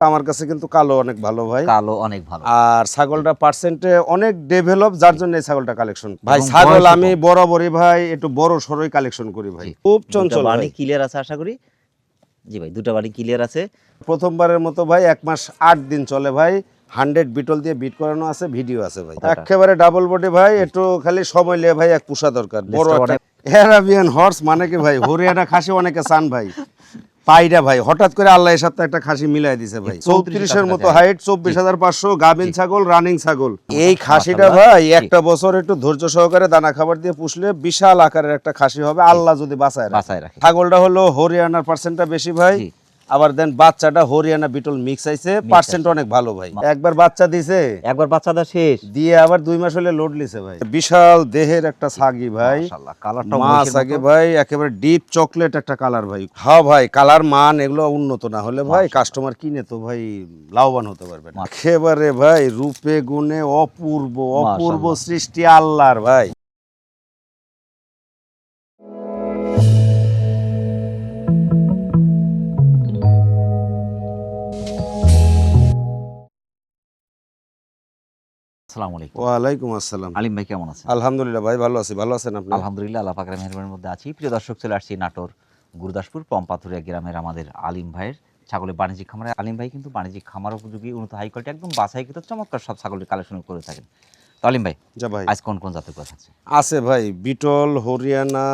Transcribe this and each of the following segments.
আমার কাছে কিন্তু কালো অনেক ভালো ভাই, কালো অনেক ভালো। আর ছাগলটা পার্সেন্টে অনেক ডেভেলপ, যার জন্য এই ছাগলটা কালেকশন ভাই। এবং ছাগল বয়সও আমি কম। বরাবরই ভাই একটু বড় সরই কালেকশন করি ভাই, খুব চঞ্চল বাণী ভাই। ক্লিয়ার আছে আশা করি। জি ভাই, দুটো বাণী ক্লিয়ার আছে। প্রথমবারের মতো ভাই 1 মাস 8 দিন চলে ভাই, 100 বিটল দিয়ে বিট করানো আছে, ভিডিও আছে ভাই, কতটা? একেবারে ডাবল বডি ভাই। একটু খালি সময় নিয়ে ভাই এক পুষা দরকার, বড় লেজটা একটা অ্যারাবিয়ান হর্স মানে কি ভাই, হরিয়ানা খাসি অনেকে চান ভাই। পাইরা ভাই হঠাৎ করে আল্লাহ এর সাথে একটা খাসি মিলাই দিছে ভাই, 34-এর মতো হাইট, 24,500 গাভিন ছাগল, রানিং ছাগল। এই খাসিটা ভাই একটা বছর একটু ধৈর্য সহকারে দানা খাবার দিয়ে পুষলে বিশাল আকারের একটা খাসি হবে, আল্লাহ যদি বাঁচায় রাখে। ছাগলটা হলো হরিয়ানার পার্সেন্টটা বেশি ভাই, আবার দেন বাচ্চাটা হরিয়ানা বিটল মিক্স আইছে, পার্সেন্ট অনেক ভালো ভাই। একবার বাচ্চা দিছে, একবার বাচ্চাটা শেষ দিয়ে আবার 2 মাস হলে লোড লিছে ভাই। বিশাল দেহের একটা ছাগি ভাই, মাশাআল্লাহ, কালারটা মাছ আগে ভাই একেবারে ডিপ চকলেট একটা কালার ভাই। হ্যাঁ ভাই, কালার মান এগুলো উন্নত না হলে ভাই কাস্টমার কিনে তো ভাই লাভবান হতে পারবে না। একেবারে ভাই রূপে গুণে অপূর্ব অপূর্ব সৃষ্টি আল্লাহর ভাই। আসসালামু আলাইকুম। ওয়ালাইকুম আসসালাম। আলিম ভাই কেমন আছেন? আলহামদুলিল্লাহ ভাই, ভালো আছি। ভালো আছেন আপনি? আলহামদুলিল্লাহ, আল্লাহ পাকের মেহেরবানির মধ্যে আছি। প্রিয় দর্শক, চলে আসছি নাটোর গুরুদাসপুর পম্পাথুরিয়া গ্রামের আমাদের আলিম ভাইয়ের ছাগলের বাণিজ্যিক খামারে। আলিম ভাই কিন্তু বাণিজ্যিক খামার উপযোগী উন্নত হাই কোয়ালিটি একদম বাছাইকৃত চমৎকার সব ছাগলের কালেকশন করে থাকেন। তো আলিম ভাই, যা ভাই আজ কোন কোন জাতের কথা আছে? আছে ভাই বিটল, হরিয়ানা,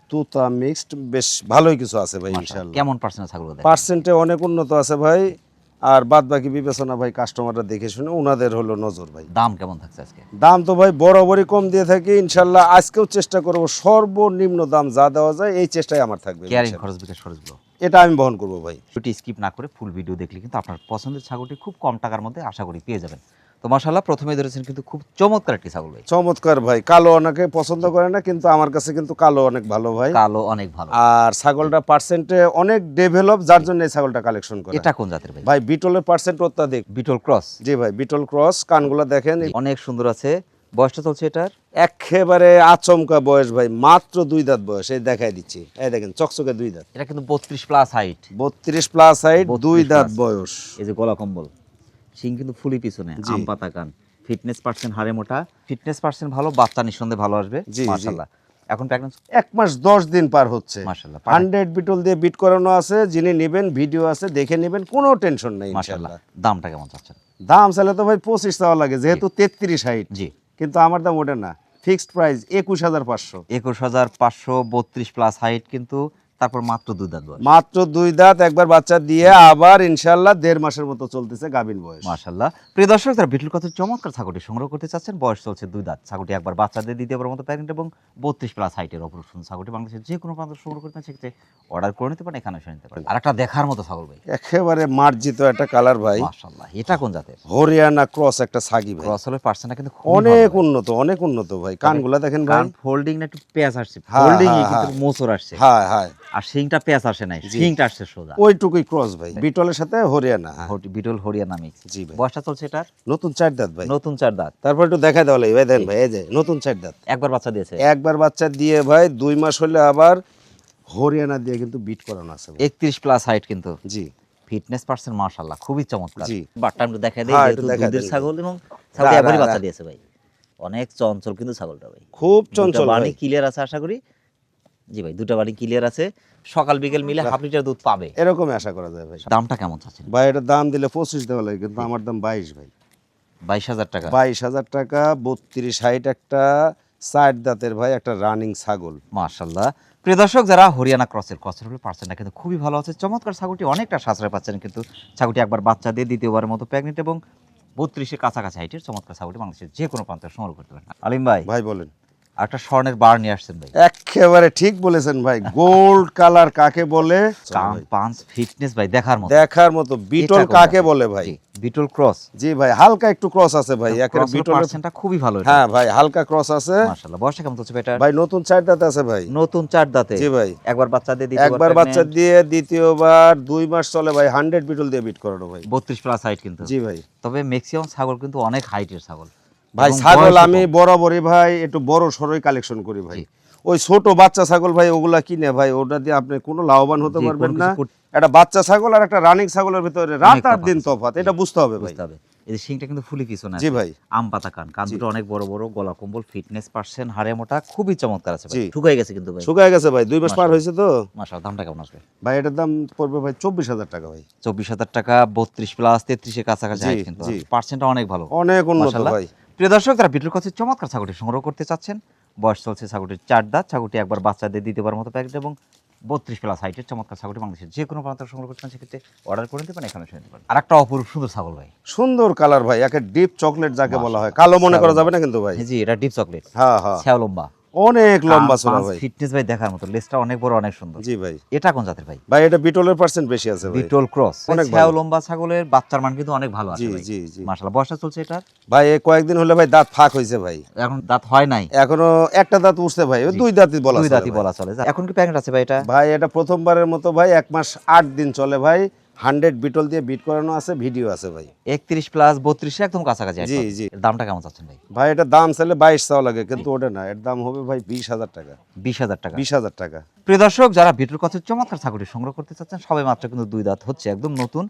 তুতা মিক্সড, বেশ ভালোই কিছু আছে ভাই ইনশাআল্লাহ। কেমন পার্সেন্ট ছাগল দেখেন? পার্সেন্টে অনেক উন্নত আছে ভাই, আর বাদ বাকি বিবেচনা ভাই কাস্টমাররা দেখে শুনে ওনাদের হলো নজর ভাই। দাম কেমন থাকছে আজকে? দাম তো ভাই বরাবরই কম দিয়ে থাকি ইনশাআল্লাহ, আজকেও চেষ্টা করব সর্বনিম্ন দাম যা দেওয়া যায় এই চেষ্টাই আমার থাকবে। কেয়ারিং খরচ, বিকাশ খরচগুলো এটা আমি বহন করব ভাই। ভিডিওটি স্কিপ না করে ফুল ভিডিও দেখলে কিন্তু আপনার পছন্দের ছাগলটি খুব কম টাকার মধ্যে আশা করি পেয়ে যাবেন। তো মাশাআল্লাহ, প্রথমে ধরেছেন কিন্তু খুব চমৎকার একটি ছাগল ভাই। চমৎকার ভাই, কালো অনেকে পছন্দ করে না, কিন্তু আমার কাছে কিন্তু কালো অনেক ভালো ভাই, কালো অনেক ভালো। আর ছাগলটা পার্সেন্টে অনেক ডেভেলপ, যার জন্য এই ছাগলটা কালেকশন করে। এটা কোন জাতের ভাই? ভাই বিটলের পার্সেন্ট অত্যাধিক। Beetle cross? জি ভাই, বিটল ক্রস। কানগুলা দেখেন অনেক সুন্দর আছে। বয়সটা চলছে এটার? একেবারে আচমকা বয়স ভাই, মাত্র 2 দাঁত বয়স। এই দেখাই দিচ্ছি, এই দেখেন চকচকে 2 দাঁত। এটা কিন্তু 32 প্লাস হাইট। 32 প্লাস হাইট, 2 দাঁত বয়স। এই যে গলা কম্বল, শিং কিন্তু ফুলি পিছনে, আম পাতা কান। ফিটনেস পার্সেন্ট হাড়ে মোটা, ফিটনেস পার্সেন্ট ভালো, বাচ্চা নিঃসন্দেহে ভালো আসবে মাশাআল্লাহ। এখন প্রেগন্যান্সি 1 মাস 10 দিন পার হচ্ছে মাশাআল্লাহ। 100 বিটল দিয়ে বিট করানো আছে, যিনি নেবেন ভিডিও আছে দেখে নেবেন, কোনো টেনশন নেই মাশাআল্লাহ। ইনশাআল্লাহ। দামটা কেমন চাচ্ছেন? দাম চাইলে তো ভাই 25 চাওয়া লাগে, যেহেতু 33 হাইট। জি, কিন্তু আমার দাম ওটা না, ফিক্সড প্রাইস 21,500। 21,500, 32 প্লাস হাইট, কিন্তু তারপর মাত্র 2 দাঁত বয়স। মাত্র 2 দাঁত, একবার বাচ্চা দিয়ে আবার ইনশাআল্লাহ 1.5 মাসের মতো চলতেছে গাভিন বয়স। মাশাআল্লাহ। প্রিয় দর্শক, যারা বিটল কত চমৎকার ছাগলটি সংগ্রহ করতে চাচ্ছেন, বয়স চলছে 2 দাঁত, ছাগলটি একবার বাচ্চা দিয়ে দ্বিতীয়বার মতো প্রেগন্যান্ট এবং 32 প্লাস হাইটের অপর সুন্দর ছাগলটি বাংলাদেশের যে কোনো প্রান্ত সংগ্রহ করতে সেক্ষেত্রে অর্ডার করে নিতে পারেন, এখানে এসে নিতে পারেন। আর একটা দেখার মতো ছাগল ভাই, একেবারে মার্জিত একটা কালার ভাই। মাশাআল্লাহ। এটা কোন জাতের? হরিয়ানা ক্রস একটা ছাগি ভাই, ক্রস হলে পার্সেন্টটা কিন্তু অনেক উন্নত, অনেক উন্নত ভাই। কানগুলা দেখেন ভাই, কান ফোল্ডিং না একটু পেঁচ আসছে, হ্যাঁ, ফোল্ডিং হ্যাঁ, কিন্তু হ্যাঁ। মোচর আসছে, হ্যাঁ হ্যাঁ, আর শিংটা পেঁচ আসে নাই, শিংটা আসছে সোজা। ওইটুকুই ক্রস ভাই, বিটলের সাথে হরিয়ানা। বিটল হরিয়ানা মিক্স। জি ভাই। বয়সটা চলছে এটার? নতুন 4 দাঁত ভাই, নতুন 4 দাঁত। তারপর একটু দেখাই দেওয়া লাগবে ভাই। দেন ভাই, এই যে নতুন 4 দাঁত, একবার বাচ্চা দিয়েছে? একবার বাচ্চা দিয়ে ভাই 2 মাস হলে আবার হরিয়ানা দিয়ে কিন্তু বিট করানো আছে ভাই। 31 প্লাস হাইট কিন্তু। জি, ফিটনেস পার্সেন্ট মাশাআল্লাহ খুবই চমৎকার। জি। বাটটা একটু দেখাই দেই, হ্যাঁ, যেহেতু একটু দেখাই দুধের দেন। ছাগল এবং ছাগল একবারই বাচ্চা দিয়েছে ভাই। অনেক চঞ্চল কিন্তু ছাগলটা ভাই, খুব চঞ্চল বাণী ভাই। ক্লিয়ার আছে আশা করি। জি ভাই, দুটো বাণী ক্লিয়ার আছে, সকাল বিকেল মিলে হাফ লিটার দুধ পাবে, এরকমই আশা করা যায় ভাই। দামটা কেমন চাচ্ছেন? ভাই এটার দাম দিলে 25 দেওয়া লাগে, কিন্তু আমার দাম 22 ভাই। 22,000 টাকা? 22,000 টাকা। 32 হাইট একটা 4 দাঁতের ভাই, একটা রানিং ছাগল। মাশাআল্লাহ। প্রিয় দর্শক, যারা হরিয়ানা ক্রসের হলে পার্সেন্টটা কিন্তু খুবই ভালো আছে, চমৎকার ছাগলটি, অনেকটা সাশ্রয় পাচ্ছেন কিন্তু। ছাগলটি একবার বাচ্চা দিয়ে দ্বিতীয়বারের মতো প্রেগনেন্ট এবং 32-এর কাছাকাছি হাইটের চমৎকার ছাগলটি বাংলাদেশের যে কোনো প্রান্তে সংগ্রহ করতে পারেন। আলিম ভাই, ভাই বলেন। একটা স্বর্ণের বার নিয়ে আসছেন ভাই। একেবারে ঠিক বলেছেন ভাই, গোল্ড কালার কাকে বলে, কান পাঁচ ফিটনেস ভাই দেখার মতো, দেখার মতো। বিটল কাকে বলে ভাই? বিটল ক্রস। জি ভাই, হালকা একটু ক্রস আছে ভাই, একেবারে বিটল পার্সেন্টটা খুবই ভালো। হ্যাঁ ভাই, হালকা ক্রস আছে মাশাআল্লাহ। বয়সটা কেমন চলছে এটা? ভাই নতুন 4 দাঁত আছে ভাই। নতুন 4 দাঁতে? জি ভাই। একবার বাচ্চা দিয়ে একবার বাচ্চা দিয়ে দ্বিতীয়বার 2 মাস চলে ভাই, 100 বিটল দিয়ে বিট করানো ভাই। 32 প্লাস হাইট কিন্তু। জি ভাই। তবে ম্যাক্সিমাম ছাগল কিন্তু অনেক হাইটের ছাগল ভাই। ছাগল আমি বরাবরই ভাই একটু বড় সরই কালেকশন করি ভাই, ওই ছোট বাচ্চা ছাগল ভাই ওগুলা কিনে ভাই ওটা দিয়ে আপনি কোনো লাভবান হতে জি, পারবেন কোনো না। কিছু করতে- একটা বাচ্চা ছাগল আর একটা রানিং ছাগলের ভিতরে রাত আর তফাৎ দিন আছে। তফাৎ, এটা বুঝতে হবে ভাই। বুঝতে হবে। এই যে শিংটা কিন্তু ফুলি পিছনে জি আছে। ভাই। আম পাতা কান, কান দুটো অনেক বড় বড়, গলা কম্বল, ফিটনেস পার্সেন্ট, হাড়ে মোটা, খুবই চমৎকার আছে ভাই। জি। শুকায় গেছে কিন্তু ভাই। শুকায় গেছে ভাই, 2 মাস পার হয়েছে তো। মাশাআল্লাহ, দামটা কেমন আসবে? ভাই এটার দাম পড়বে ভাই 24,000 টাকা ভাই। 24,000 টাকা, 32 প্লাস 33 এর কাছাকাছি জি, হাইট কিন্তু। জি। পার্সেন্টটা অনেক ভালো। অনেক উন্নত মাশাআল্লাহ। ভাই। প্রিয় দর্শক, যারা বিটুল কাছে চমৎকার ছাগলটি সংগ্রহ করতে চাচ্ছেন, বয়স চলছে ছাগলটির 4 দাঁত, ছাগলটি একবার বাচ্চাদের দ্বিতীয়বার মতো প্যাকেট এবং 32 প্লাস হাইটের চমৎকার ছাগলটি বাংলাদেশের যে কোনো প্রান্ত সংগ্রহ করতে চান সেক্ষেত্রে অর্ডার করে নিতে পারেন, এখানে শুনে নিতে পারেন। আর একটা অপরূপ সুন্দর ছাগল ভাই, সুন্দর কালার ভাই, একে ডিপ চকলেট যাকে বলা হয়, কালো মনে করা যাবে না কিন্তু ভাই। জি, এটা ডিপ চকলেট, হ্যাঁ হ্যাঁ, ছ্যাও লম্বা, অনেক লম্বা চড়া ভাই। ফিটনেস ভাই দেখার মতো, লেজটা অনেক বড়, অনেক সুন্দর। জি ভাই। এটা কোন জাতের ভাই? ভাই এটা বিটলের পার্সেন্ট বেশি আছে ভাই। বিটল ক্রস, অনেক ছ্যাও ভালো। লম্বা ছাগলের বাচ্চার মান কিন্তু অনেক ভালো আছে জি ভাই। জি জি। মাশাআল্লাহ, বয়সটা চলছে এটা? ভাই এই কয়েকদিন হলে ভাই দাঁত ফাঁক হয়েছে ভাই, এখন দাঁত হয় নাই, এখনো একটা দাঁত উঠছে ভাই, ওই জি। 2 দাঁতই বলা দুই চলে দাঁতই ভাই। বলা চলে। এখন কি প্যাকেট আছে ভাই এটা? ভাই এটা প্রথমবারের মতো ভাই 1 মাস 8 দিন চলে ভাই, 100 বিটল দিয়ে বিট করানো আছে, ভিডিও আছে ভাই। 31 প্লাস 32 একদম কাছাকাছি। জি, জি। এর দামটা কেমন চাচ্ছেন ভাই? ভাই এটা দাম চাইলে 22 চাও লাগে, কিন্তু ওটা না, এর দাম হবে ভাই 20,000 টাকা। 20,000 টাকা। 20,000 টাকা। প্রিয় দর্শক, যারা বিটুল কাছে চমৎকার ছাগলটি সংগ্রহ করতে চাচ্ছেন, সবাই মাত্র কিন্তু 2 দাঁত হচ্ছে, একদম নতুন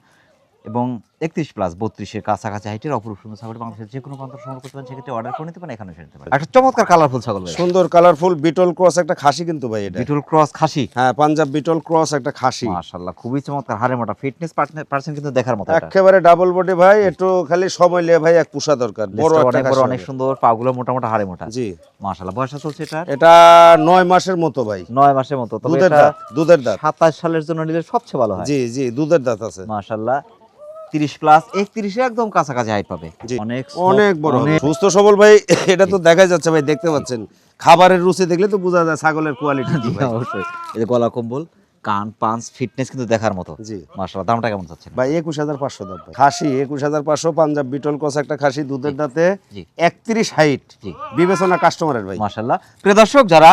এবং 31 প্লাস 32 এর কাছাকাছি হাইটের অপরূপ সুন্দর ছাগল বাংলাদেশের যে কোনো প্রান্ত সংগ্রহ করতে পারেন, সেক্ষেত্রে অর্ডার করে নিতে পারেন, এখানে এসে নিতে পারেন। একটা চমৎকার কালারফুল ছাগল ভাই, সুন্দর কালারফুল বিটল ক্রস একটা খাসি কিন্তু ভাই এটা। বিটল ক্রস খাসি। হ্যাঁ, পাঞ্জাব বিটল ক্রস একটা খাসি। মাশাআল্লাহ, খুবই চমৎকার, হাড়ে মোটা, ফিটনেস পার্সেন্ট কিন্তু দেখার মতো। এটা একেবারে ডাবল বডি ভাই, একটু খালি সময় নিয়ে ভাই এক পুষা দরকার। বড় লেজটা একটা অনেক বড়, খাসি অনেক হবে। সুন্দর, পাগুলো মোটা মোটা, হাড়ে মোটা। জি। মাশাআল্লাহ, বয়সটা চলছে এটা? এটা 9 মাসের মতো ভাই। 9 মাসের মতো। তবে দুধের এটা দাঁত, দুধের দাঁত। 27 সালের জন্য নিলে সবচেয়ে ভালো হয়। জি জি, দুধের দাঁত আছে। মাশাআল্লাহ, 30 প্লাস 31 এ একদম কাছাকাছি হাইট পাবে। জি। অনেক অনেক বড় হবে, সুস্থ সবল ভাই। এটা তো দেখাই যাচ্ছে ভাই, দেখতে পাচ্ছেন, খাবারের রুচি দেখলে তো বোঝা যায় ছাগলের কোয়ালিটি কি ভাই। অবশ্যই। এই যে গলা কম্বল, কান, পাঁচ, ফিটনেস কিন্তু দেখার মতো। জি। মাশাআল্লাহ, দামটা কেমন চাচ্ছেন? ভাই 21,500 দাম ভাই। খাসি 21,500, পাঞ্জাব বিটল ক্রস একটা খাসি, দুধের দাঁতে, জি। 31 হাইট। জি। বিবেচনা কাস্টমারের ভাই। মাশাআল্লাহ। প্রিয় দর্শক, যারা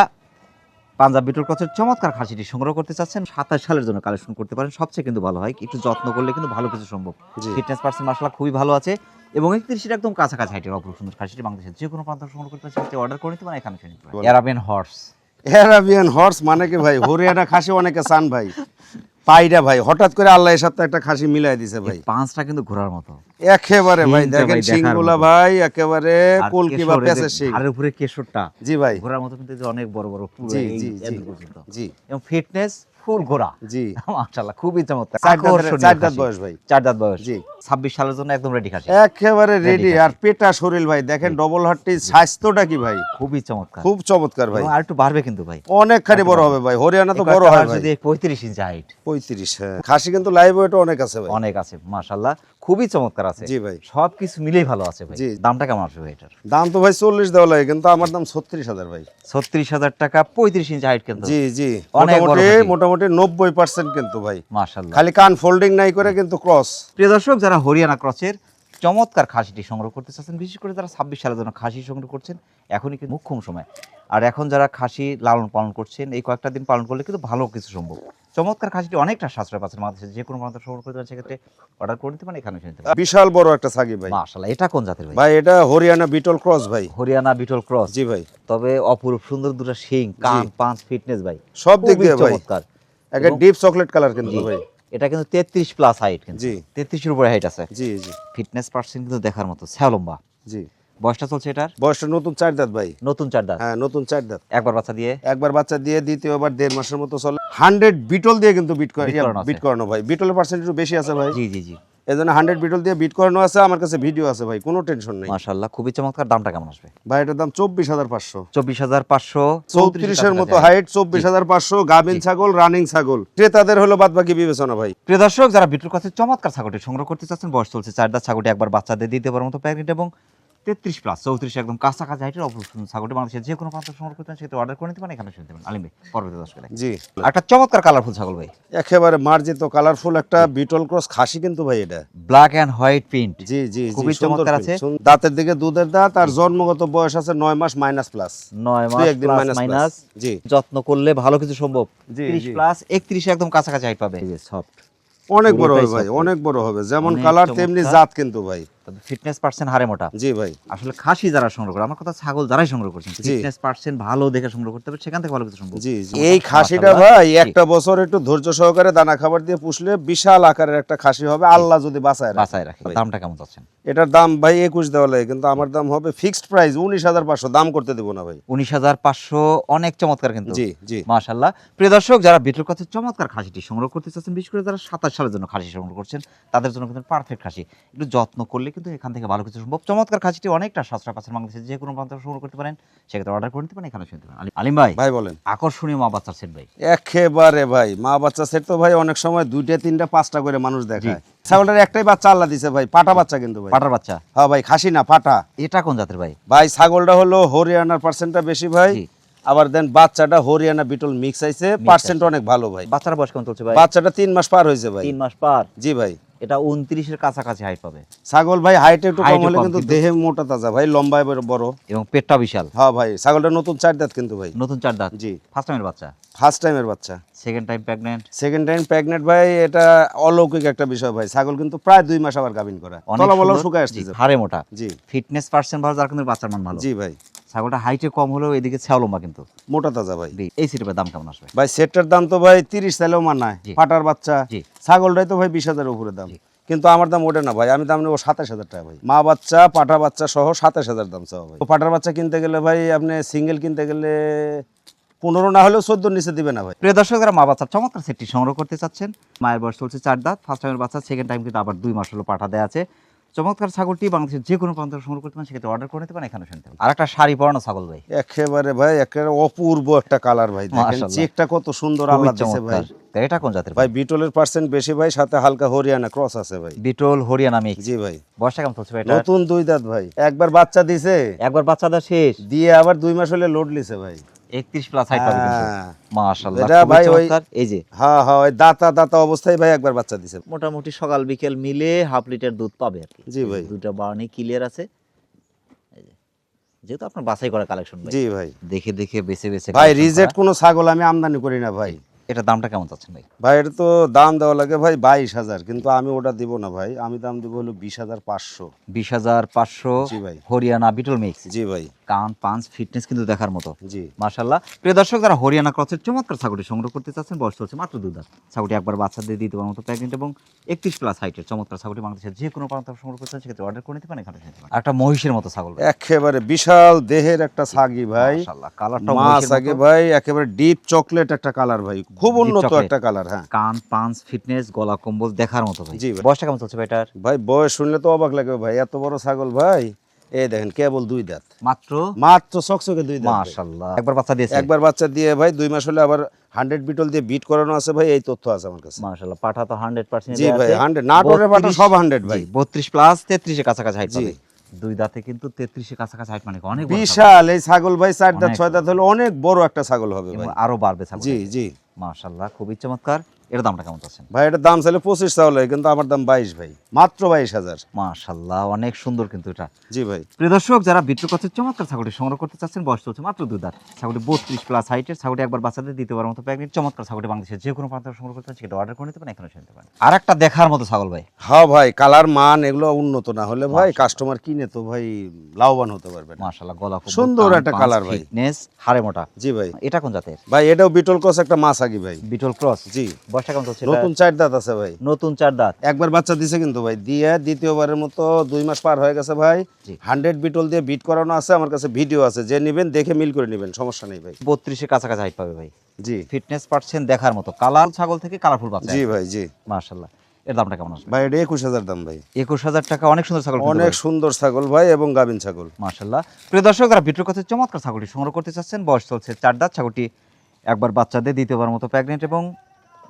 পাঞ্জাব বিটল ক্রসের চমৎকার খাসিটি সংগ্রহ করতে চাচ্ছেন, 27 সালের জন্য কালেকশন করতে পারেন, সবচেয়ে কিন্তু ভালো হয়, একটু যত্ন করলে কিন্তু ভালো কিছু সম্ভব। জি। ফিটনেস পার্সেন্ট মাশাআল্লাহ খুবই ভালো আছে এবং 31 এর একদম কাছাকাছি হাইটের অপরূপ সুন্দর খাসিটি বাংলাদেশের যে কোনো প্রান্ত সংগ্রহ করতে চাচ্ছেন, অর্ডার করে নিতে পারেন, এখানে এসে নিতে পারেন। অ্যারাবিয়ান হর্স, অ্যারাবিয়ান হর্স মানে কি ভাই, হরিয়ানা খাসি অনেকে চান ভাই। পাইরা ভাই হঠাৎ করে আল্লাহ এর সাথে একটা খাসি মিলাই দিছে ভাই। পাঁচটা কিন্তু ঘোরার মতো একেবারে ভাই, শিংটা দেখেন ভাই দেখার শিংগুলা মতো। ভাই, একেবারে আর কলকি বা কেশরের যে পেঁচের শিং। ঘাড়ের উপরে কেশরটা জি ভাই। ঘোরার মতো কিন্তু, এই যে অনেক বড় বড় পুরো জি এই জি জি এত পর্যন্ত। জি এবং ফিটনেস ফুল ঘোরা। জি। মাশাআল্লাহ, খুবই চমৎকার। 4 দাঁত বয়স ভাই। 4 দাঁত বয়স। জি। 26 সালের জন্য একদম রেডি খাসি। একেবারে রেডি, খাসি। আর পেটা শরীর ভাই, দেখেন ডবল হার্টি, স্বাস্থ্যটা কি ভাই, খুবই চমৎকার। খুব চমৎকার ভাই। এবং আর একটু বাড়বে কিন্তু ভাই। অনেকখানি বড় হবে ভাই, হরিয়ানা তো এই বড় কয়েকটা হয় হাড় ভাই। যদি 35 ইঞ্চি হাইট 35, হ্যাঁ। খাসি কিন্তু লাইভ ওয়েট অনেক আছে ভাই। অনেক আছে, মাশাআল্লাহ, খুবই চমৎকার আছে। জি ভাই। সবকিছু মিলেই ভালো আছে ভাই। জি। দামটা কেমন আসবে ভাই এটার? দাম তো ভাই 40 দেওয়া লাগে, কিন্তু আমার দাম 36,000 ভাই। 36,000 টাকা, 35 ইঞ্চি হাইট কিন্তু। জি জি, অনেক বড় মোটামুটি খাসি। মোটামুটি 90% কিন্তু ভাই, মাশাআল্লাহ। খালি কান ফোল্ডিং নাই করে কিন্তু ক্রস। প্রিয় দর্শক, যারা হরিয়ানা ক্রসের চমৎকার খাসিটি সংগ্রহ করতে চাচ্ছেন, বিশেষ করে যারা 26 সালের জন্য খাসি সংগ্রহ করছেন, এখনই কিন্তু মুখ্যম সময়। আর এখন যারা খাসি লালন পালন করছেন, এই কয়েকটা দিন পালন করলে কিন্তু ভালো কিছু সম্ভব। চমৎকার খাসিটি অনেকটা সাশ্রয় পাচ্ছেন, বাংলাদেশের যে কোনো প্রান্ত সংগ্রহ করতে পারেন, সেক্ষেত্রে অর্ডার করে নিতে পারেন, এখানে এসে নিতে পারেন। বিশাল বড় একটা ছাগি ভাই। মাশাআল্লাহ, এটা কোন জাতের ভাই? ভাই এটা হরিয়ানা বিটল ক্রস ভাই। Haryana beetle cross. জি ভাই। তবে অপরূপ সুন্দর দুটো শিং, কান, পাঁচ, ফিটনেস ভাই, সব দিক খুবই দিয়ে ভাই চমৎকার। একটা এবং- ডিপ চকলেট কালার কিন্তু জি। ভাই। এটা কিন্তু 33 প্লাস হাইট কিন্তু। জি। 33 এর উপরে হাইট আছে। জি জি ফিটনেস পার্সেন্ট কিন্তু দেখার মতো, ছ্যাও লম্বা। জি। বয়সটা চলছে এটার? বয়সটা নতুন 4 দাঁত ভাই। নতুন 4 দাঁত। হ্যাঁ, নতুন 4 দাঁত। একবার বাচ্চা দিয়ে একবার বাচ্চা দিয়ে দ্বিতীয়বার 1.5 মাসের মতো চলে। 100 বিটল দিয়ে কিন্তু বিট বিট করানো আছে। বিট করানো ভাই। বিটলের পার্সেন্ট একটু বেশি আছে ভাই, জি জি জি। এজন্য 100 বিটল দিয়ে বিট করানো আছে। আমার কাছে ভিডিও আছে ভাই, কোনো টেনশন নেই মাশাআল্লাহ, খুবই চমৎকার। দামটা কেমন আসবে? ভাই। এটার দাম 24,500। 24,500, 34 এর মতো হাইট, 24,500, গাভিন ছাগল, রানিং ছাগল। ক্রেতাদের হলো বাদ বাকি বিবেচনা ভাই। প্রিয় দর্শক, যারা বিটুর কাছে চমৎকার ছাগলটি সংগ্রহ করতে চাচ্ছেন, বয়স চলছে 4 দাঁত, ছাগলটি একবার বাচ্চাদের দিতে পারার মতো প্যাকেট এবং 33 প্লাস 34 একদম কাছাকাছি হাইটের অপরূপ সুন্দর ছাগলটি বাংলাদেশের যে কোনো প্রান্ত সংগ্রহ করতে চান, সেক্ষেত্রে অর্ডার করে নিতে পারেন, এখানে শুনতে পারেন। আলিম ভাই, পরবর্তী দর্শক জি। একটা চমৎকার কালারফুল ছাগল ভাই, একেবারে মার্জিত কালারফুল একটা বিটল ক্রস খাসি কিন্তু ভাই এটা। Black and white print. জি জি জি, খুবই সুন্দর চমৎকার print, আছে। দাঁতের দিকে দুধের দাঁত, আর জন্মগত বয়স আছে 9 মাস মাইনাস প্লাস। 9 দুই মাস একদিন প্লাস minus মাইনাস। plus। জি। যত্ন করলে ভালো কিছু সম্ভব। জি, 30 জি। প্লাস 31 একদম কাছাকাছি হাইট পাবে। এই যে সফট, অনেক বড় পুরোটাই হবে ভাই, soft। অনেক বড় হবে, যেমন অনেক কালার তেমনি চমৎকার। জাত কিন্তু ভাই। ফিটনেস পার্সেন্ট হারে মোটা। জি ভাই। আসলে খাসি যারা সংগ্রহ করে, আমার কথা ছাগল যারাই সংগ্রহ করছেন, জি। ফিটনেস পার্সেন্ট ভালো দেখে সংগ্রহ করতে হবে, সেখান থেকে ভালো কিছু সম্ভব। জি জি। এই খাসিটা ভাই একটা বছর একটু ধৈর্য সহকারে দানা খাবার দিয়ে পুষলে বিশাল আকারের একটা খাসি হবে, আল্লাহ যদি বাঁচায় রাখে। বাঁচায় রাখে। দামটা কেমন চাচ্ছেন? এটার দাম ভাই 21 দেওয়া লাগে, কিন্তু আমার দাম হবে ফিক্সড প্রাইস 19,500, দাম করতে দেবো না ভাই। 19,500, অনেক চমৎকার কিন্তু। জি জি। মাশাআল্লাহ। প্রিয় দর্শক, যারা বিটল ক্রসের চমৎকার খাসিটি সংগ্রহ করতে চাচ্ছেন, বিশেষ করে যারা 27 সালের জন্য খাসি সংগ্রহ করছেন, তাদের জন্য কিন্তু পারফেক্ট খাসি। একটু যত্ন করলে কিন্তু এখান থেকে ভালো কিছু সম্ভব। চমৎকার খাসিটি অনেকটা সাশ্রয় পাচ্ছেন, বাংলাদেশের যে কোনো প্রান্ত সংগ্রহ করতে পারেন, সেক্ষেত্রে অর্ডার করে নিতে পারেন, এখানে শুনতে পারেন। আলিম ভাই, ভাই বলেন। আকর্ষণীয় মা বাচ্চার সেট ভাই। একেবারে ভাই, মা বাচ্চা সেট তো ভাই অনেক সময় 2টা 3টা 5টা করে মানুষ দেখায়। ছাগলটার একটাই বাচ্চা আল্লাহ দিছে ভাই, পাটা বাচ্চা কিন্তু ভাই। পাটার বাচ্চা? হ্যাঁ ভাই, খাসি না, পাটা। এটা কোন জাতের ভাই? ভাই ছাগলটা হলো হরিয়ানার পার্সেন্টটা বেশি ভাই, জি। আবার দেন বাচ্চাটা হরিয়ানা বিটল মিক্স আইছে, পার্সেন্ট অনেক ভালো ভাই। বাচ্চার বয়স কেমন চলছে ভাই? বাচ্চাটা 3 মাস পার হয়েছে ভাই। 3 মাস পার। জি ভাই। এটা 29-এর কাছাকাছি হাইট পাবে। ছাগল ভাই হাইট একটু কম Height হলে কম কিন্তু কিন্তু। দেহে মোটা তাজা ভাই, লম্বায় বড়। এবং পেটটা বিশাল। হ্যাঁ ভাই, ছাগলটা নতুন 4 দাঁত কিন্তু ভাই। নতুন 4 দাঁত। জি। ফার্স্ট টাইমের বাচ্চা? ফার্স্ট টাইমের বাচ্চা। Second time pregnant? Second time pregnant ভাই, এটা অলৌকিক একটা বিষয় ভাই। ছাগল কিন্তু প্রায় 2 মাস আবার গাভিন করা, তলাবলা শুকায় আসছে। হাড়ে মোটা। জি। ফিটনেস পার্সেন্ট ভালো, যার কিন্তু বাচ্চার মান ভালো। জি ভাই। ছাগলটা হাইটে কম হলেও এদিকে ছাও লম্বা কিন্তু। মোটা তাজা ভাই। এই সিটের দাম কেমন আসবে ভাই সেটটার দাম তো ভাই 30 চাইলেও মানায়, জি। পাটার বাচ্চা। জি। ছাগলটাই তো ভাই 20,000 উপরে দাম, কিন্তু আমার দাম ওটা না ভাই, আমি দাম নেবো 27,000 টাকা ভাই। মা বাচ্চা পাটা বাচ্চা সহ 27,000 দাম চাও ভাই। পাটার বাচ্চা কিনতে গেলে ভাই, আপনি সিঙ্গেল কিনতে গেলে 15 না হলেও 14 নিচে দিবে না ভাই। প্রিয় দর্শক, যারা মা বাচ্চার চমৎকার সেটটি সংগ্রহ করতে চাচ্ছেন, মায়ের বয়স চলছে 4 দাঁত, ফার্স্ট টাইমের বাচ্চা, সেকেন্ড টাইম কিন্তু আবার 2 মাস হলো পাঠা দেওয়া আছে। চমৎকার ছাগলটি বাংলাদেশের যে কোনো প্রান্ত সংগ্রহ করতে পারেন, সেক্ষেত্রে অর্ডার করে নিতে পারেন, এখানে শুনতে পারেন। আর একটা শাড়ি পরানো ছাগল ভাই, একেবারে ভাই, একেবারে অপূর্ব একটা কালার ভাই, দেখেন মাশাআল্লাহ। চেকটা কত সুন্দর খুবই আল্লাহ দিয়েছে ভাই। চমৎকার। এটা কোন জাতের ভাই বিটলের পার্সেন্ট বেশি ভাই, সাথে হালকা হরিয়ানা ক্রস আছে ভাই। Beetle Haryana mix. জি ভাই। বয়সটা কেমন চলছে ভাই এটা? নতুন 2 দাঁত ভাই, একবার বাচ্চা দিছে, একবার বাচ্চা দেওয়া শেষ, দিয়ে আবার 2 মাস হলে লোড লিছে ভাই। 31 প্লাস হাইট পাবে কিন্তু। হ্যাঁ। মাশাআল্লাহ, এটা খুবই ভাই ওই চমৎকার। এই যে হ্যাঁ হ্যাঁ, ওই দাতা অবস্থায় ভাই একবার বাচ্চা দিছে। মোটামুটি সকাল বিকেল মিলে হাফ লিটার দুধ পাবে আর কি। জি ভাই। দুটো বার্নি ক্লিয়ার আছে। এই যে, যেহেতু আপনার বাছাই করা কালেকশন ভাই, জি ভাই। দেখে দেখে বেছে বেছে ভাই collection রিজেক্ট করা। কোনো ছাগল আমি আমদানি করি না ভাই। এটা দামটা কেমন চাচ্ছেন ভাই? ভাই এটা তো দাম দেওয়া লাগে ভাই 22,000, কিন্তু আমি ওটা দিব না ভাই, আমি দাম দিব হলো 20,500। 20,500। জি ভাই। Haryana beetle mix. জি ভাই। কান পাঁচ ফিটনেস কিন্তু দেখার মতো। জি। মাশাআল্লাহ। প্রিয় দর্শক, যারা হরিয়ানা ক্রসের চমৎকার ছাগলটি সংগ্রহ করতে চাচ্ছেন, বয়স চলছে মাত্র 2 দাঁত। ছাগলটি একবার বাচ্চা দিয়ে দিতে পারার মতো প্রেগনেন্ট এবং 31 প্লাস হাইটের চমৎকার ছাগলটি বাংলাদেশের যে কোনো প্রান্ত সংগ্রহ করতে চান, সেক্ষেত্রে অর্ডার করে নিতে পারেন, এখানে নিতে পারেন। একটা মহিষের মতো ছাগল ভাই। একেবারে বিশাল দেহের একটা ছাগি ভাই, মাশাআল্লাহ, কালারটা মা ছাগি ভাই, একেবারে ডিপ চকলেট একটা কালার ভাই, খুব উন্নত চকলেট। একটা কালার। হ্যাঁ কান পাঁচ ফিটনেস, গলা কম্বল দেখার মতো ভাই। জি ভাই। বয়সটা কেমন চলছে ভাই এটার? ভাই বয়স শুনলে তো অবাক লাগবে ভাই, এত বড় ছাগল ভাই। এই দেখেন কেবল 2 দাঁত, মাত্র মাত্র চকচকে 2 দাঁত ভাই। মাশাআল্লাহ। একবার বাচ্চা দিয়েছে? একবার বাচ্চা দিয়ে ভাই 2 মাস হলে আবার 100 বিটল দিয়ে বিট করানো আছে ভাই, এই তথ্য আছে আমার কাছে। মাশাআল্লাহ, পাঠা তো 100% জি ভাই 100, নাটোরের পাটা সব 100 ভাই। 32 প্লাস 33 এর কাছাকাছি হাইট জি। পাবে। 2 দাঁতে কিন্তু 33 এর কাছাকাছি হাইট, মানে অনেক বড় ছাগল। বিশাল এই ছাগল ভাই, 4 দাঁত অনেক 6 দাঁত হলে অনেক বড় একটা ছাগল হবে এবং ভাই। আরো বাড়বে ছাগল। জি জি। মাশাআল্লাহ, খুবই চমৎকার। এর দামটা কেমন চাচ্ছেন? ভাই এটার দাম চাইলে 25 চাইলে, কিন্তু আমার দাম 22 ভাই, মাত্র 22,000। মাশাআল্লাহ, অনেক সুন্দর কিন্তু এটা। জি ভাই। প্রিয় দর্শক, যারা বিটল ক্রসের চমৎকার ছাগলটি সংগ্রহ করতে চাচ্ছেন, বয়স চলছে মাত্র 2 দাঁত। ছাগলটি 32 প্লাস হাইটের, ছাগলটি একবার বাচ্চাদের দ্বিতীয়বার মতো প্রেগনেন্ট, চমৎকার ছাগলটি বাংলাদেশের যে কোনো প্রান্ত সংগ্রহ করতে চান, সেটা অর্ডার করে নিতে পারেন, এখানে নিতে পারেন। আর একটা দেখার মতো ছাগল ভাই। হ্যাঁ ভাই, কালার মান এগুলো উন্নত না হলে ভাই কাস্টমার কিনে তো ভাই লাভবান হতে পারবে না। মাশাআল্লাহ, গলা কম্বল, সুন্দর কান একটা পাঁচ, কালার ভাই। ফিটনেস, হাড়ে মোটা। জি ভাই। এটা কোন জাতের ভাই এটাও বিটল ক্রস একটা মা ছাগি ভাই। বিটল ক্রস? জি। বয়সটা কেমন চলছে? নতুন 4 দাঁত আছে ভাই। নতুন 4 দাঁত। একবার বাচ্চা দিছে কিন্তু ভাই, দিয়ে দ্বিতীয়বারের মতো 2 মাস পার হয়ে গেছে ভাই। জি। 100 বিটল দিয়ে বিট করানো আছে, আমার কাছে ভিডিও আছে, যে নেবেন দেখে মিল করে নেবেন, সমস্যা নেই ভাই। 32 এর কাছাকাছি হাইট পাবে ভাই। জি ফিটনেস পাচ্ছেন দেখার মতো, কালার ছাগল থেকে কালারফুল বাচ্চা। জি ভাই। জি মাশাআল্লাহ। এর দামটা কেমন আসবে? ভাই এটা 21,000 দাম ভাই। 21,000 টাকা, অনেক সুন্দর ছাগল। অনেক সুন্দর ছাগল ভাই, এবং গাভিন ছাগল। মাশাআল্লাহ। প্রিয় দর্শক, যারা বিটল ক্রসের চমৎকার ছাগলটি সংগ্রহ করতে চাচ্ছেন, বয়স চলছে 4 দাঁত। ছাগলটি একবার বাচ্চা দিয়ে দ্বিতীয়বার মতো প্রেগনেন্ট এবং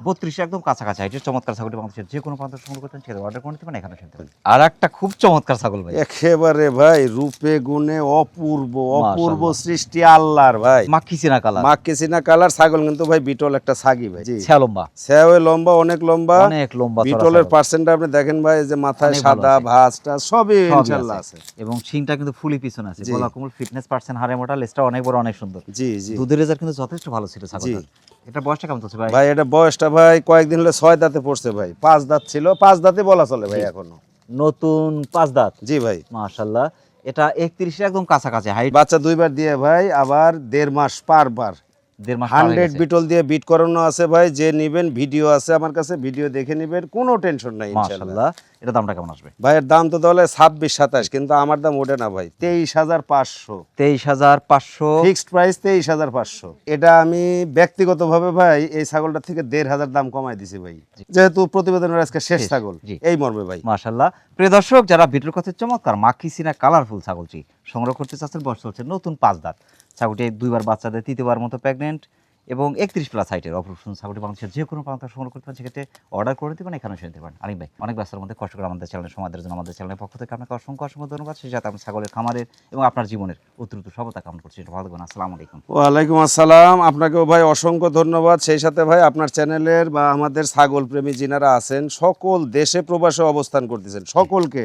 32 একদম কাছাকাছি হাইটের চমৎকার ছাগলটি বাংলাদেশের যে কোনো প্রান্ত সংগ্রহ করতে চান, সেটা অর্ডার করে নিতে পারেন, এখানে শুনতে পারেন। আর একটা খুব চমৎকার ছাগল ভাই, একেবারে ভাই রূপে গুণে অপূর্ব, অপূর্ব মাশাআল্লাহ। সৃষ্টি আল্লাহর ভাই। মাক্কি চিনা কালার, মাক্কেসিনা কালার ছাগল, কিন্তু ভাই বিটল একটা ছাগি ভাই। জি। ছেয়া লম্বা, সেও লম্বা, অনেক লম্বা। অনেক লম্বা চড়া বিটলের ছাগল। পার্সেন্টটা আপনি দেখেন ভাই, যে মাথায় অনেক ভালো সাদা আছে। ভাঁজটা সবই সবই ইনশাআল্লাহ আছে। এবং শিংটা কিন্তু ফুলি পিছনে আছে। জি। গলা কোমল, ফিটনেস পার্সেন্ট হাড়ে মোটা, লেজটা অনেক বড়, অনেক সুন্দর। জি জি। দুধের রেজাল্ট কিন্তু যথেষ্ট ভালো ছিল ছাগলটার। এটা বয়সটা কেমন চলছে ভাই? ভাই এটা বয়সটা ভাই কয়েকদিন হলে 6 দাঁতে পড়ছে ভাই, 5 দাঁত ছিল, 5 দাঁতে বলা চলে ভাই এখনো। নতুন 5 দাঁত, জি ভাই। মাশাআল্লাহ। এটা 31 এর একদম কাছাকাছি হাইট, বাচ্চা 2বার দিয়ে ভাই, আবার 1.5 মাস পারবার 1.5 মাস পার হয়ে 100 গেছে। বিটল দিয়ে বিট করানো আছে ভাই। যে নিবেন ভিডিও আছে আমার কাছে, ভিডিও দেখে নিবেন, কোনো টেনশন নাই ইনশাআল্লাহ। মাশাআল্লাহ। এটা দামটা কেমন আসবে? ভাইয়ের দাম তো তাহলে 26-27, কিন্তু আমার দাম ওঠে না ভাই, 23,500 23,500। Fixed price, 23,500। এটা আমি ব্যক্তিগতভাবে ভাই এই ছাগলটা থেকে 1,500 দাম কমাই দিছি ভাই, যেহেতু প্রতিবেদনের আজকে শেষ ছাগল, জি। এই মর্মে ভাই। মাশাআল্লাহ। প্রিয় দর্শক, যারা ভিডিওর কাছে চমৎকার মাখিসিনা কালারফুল ছাগলটি সংগ্রহ করতে চাচ্ছেন, বয়স চলছে নতুন 5 দাঁত, ছাগলটি 2বার বাচ্চা দেয়, 3য়বার মতো প্রেগনেন্ট এবং 31 প্লাস হাইটের অপারেশন ছাগলটি বাংলাদেশের যে কোনো প্রান্ত সংগ্রহ করতে পারেন, সেক্ষেত্রে অর্ডার করে দিবেন, এখানে শুনতে পারেন। আলিম ভাই, অনেক ব্যস্ততার মধ্যে কষ্ট করে আমাদের চ্যানেলে সময় দেওয়ার জন্য আমাদের চ্যানেলের পক্ষ থেকে আপনাকে অসংখ্য অসংখ্য ধন্যবাদ। সেই সাথে আপনার ছাগলের খামারের এবং আপনার জীবনের অত্যন্ত সফলতা কামনা করছি। ভালো থাকবেন। আসসালামু আলাইকুম। ওয়ালাইকুম আসসালাম। আপনাকেও ভাই অসংখ্য ধন্যবাদ। সেই সাথে ভাই আপনার চ্যানেলের বা আমাদের ছাগল প্রেমী যিনারা আছেন, সকল দেশে প্রবাসে অবস্থান করতেছেন, সকলকে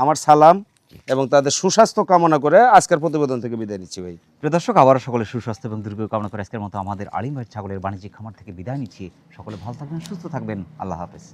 আমার সালাম এবং তাদের সুস্বাস্থ্য কামনা করে আজকের প্রতিবেদন থেকে বিদায় নিচ্ছি ভাই। প্রিয় দর্শক, আবারও সকলের সুস্বাস্থ্য এবং দীর্ঘায়ু কামনা করে আজকের মতো আমাদের আলিম ভাই ছাগলের বাণিজ্যিক খামার থেকে বিদায় নিচ্ছি। সকলে ভালো থাকবেন, সুস্থ থাকবেন। আল্লাহ হাফেজ।